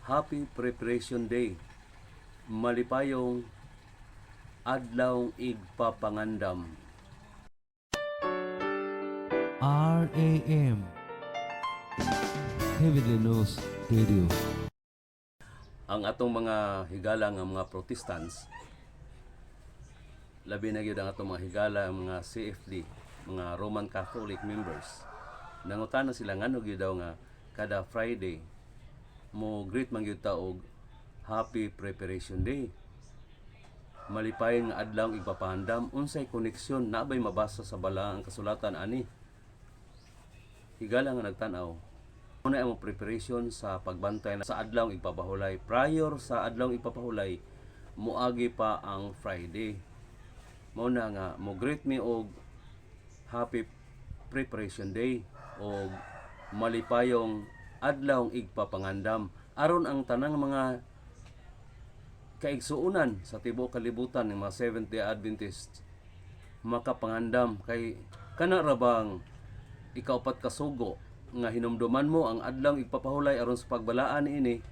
Happy Preparation Day. Malipayong adlaw igpapangandam. RAM Heavenly News Radio. Ang atong mga higala nga mga Protestants, labi na gyud ang atong mga higala mga CFD, mga Roman Catholic members. Nangutana sila ngano gyud daw nga kada Friday mo greet man gyud ta og Happy Preparation Day. Malipayon nga adlaw igpapahandam, unsay koneksyon na bay mabasa sa balaang kasulatan ani? Higala nga nagtan-aw. Una ang preparation sa pagbantay sa adlaw igpapahulay. Prior sa adlaw igpapahulay, muagi pa ang Friday. Mao na nga mo greet me og Happy Preparation Day o malipayong adlaw igpapangandam aron ang tanang mga kaigsuunan sa tibuok kalibutan ng mga Seventh-day Adventist makapangandam kay kana ra bang ikaupat ka sugo nga hinumduman mo ang adlaw igpapahulay aron sa pagbalaan ini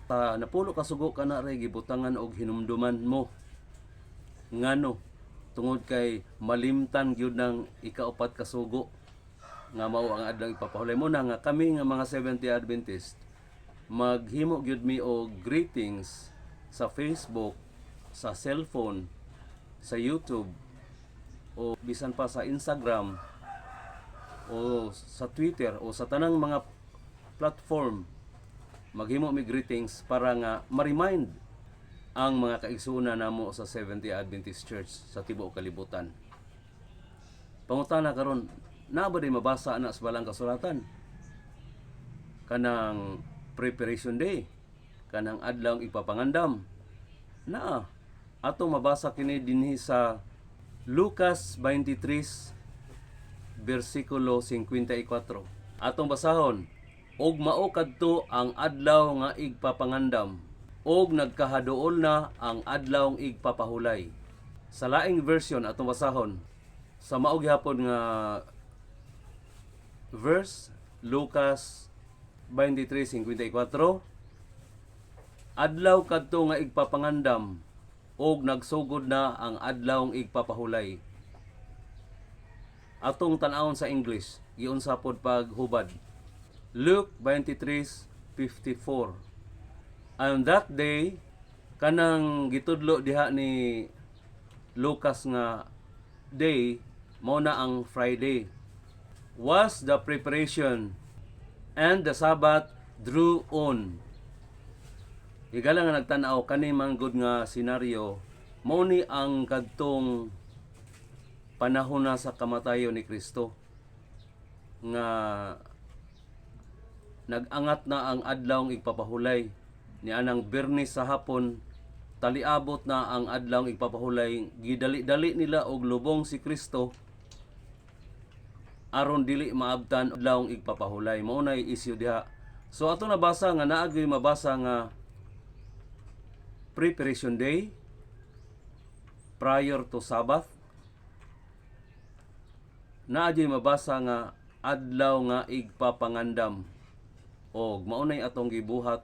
ta napulo ka sugo kana ra gibutangan og hinumduman mo ngano tungod kay malimtan gyud ng ikaupat ka sugo nga mao ang adlaw igpapahulay mo na nga kami nga mga Seventh-day Adventist maghimo gyud mi og greetings sa Facebook, sa cellphone, sa YouTube o bisan pa sa Instagram o sa Twitter o sa tanang mga platform, maghimo mi greetings para nga ma-remind ang mga kaigsuuna namo sa Seventh-day Adventist Church sa tibuok kalibutan. Pangutana karon, na ba din mabasa na sa balang kasulatan? Kanang Preparation Day, kanang adlaw ipapangandam. Na atong mabasa kini dinhi sa Lucas 23 versikulo 54. Atong basahon, og mao kadto ang adlaw nga igpapangandam, og nagkahaduol na ang adlaw igpapahulay. Sa laing version atong basahon, sa mao gihapon nga verse, Lucas 23:54, adlaw kadto nga igpapangandam, og nagsugod na ang adlaw igpapahulay. Atong tan-awon sa English, giunsa pod paghubad. Luke 23:54. On that day, kanang gitudlo diha ni Lucas nga day, mao na ang Friday, was the preparation, and the Sabbath drew on. Higala nga nagtan-aw kani manggod nga senaryo, mao ni ang kadtong panahon na sa kamatayon ni Kristo nga nag-angat na ang adlaw igpapahulay ni anang Biyernes sa hapon, taliabot na ang adlaw igpapahulay, gidali-dali nila og lubong si Kristo aron dili maabtan adlaw igpapahulay. Mao nay isyu diha. So ato nabasa nga naagi mabasa nga Preparation Day prior to Sabbath. Naagi mabasa nga adlaw nga igpapangandam. Og maunay atong gibuhat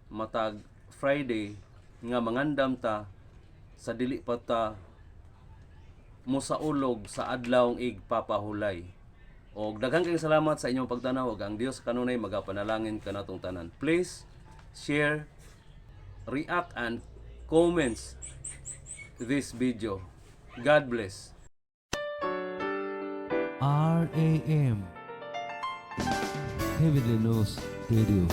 matag Friday nga mangandam ta sa dili pa ta mosaulog sa adlaw igpapahulay. Og daghang kayong salamat sa inyong pagtanaw, ug ang Dios kanunay magapanalangin kanatong tanan. Please share, react and comments this video. God bless. RAM Heavenly News Radio.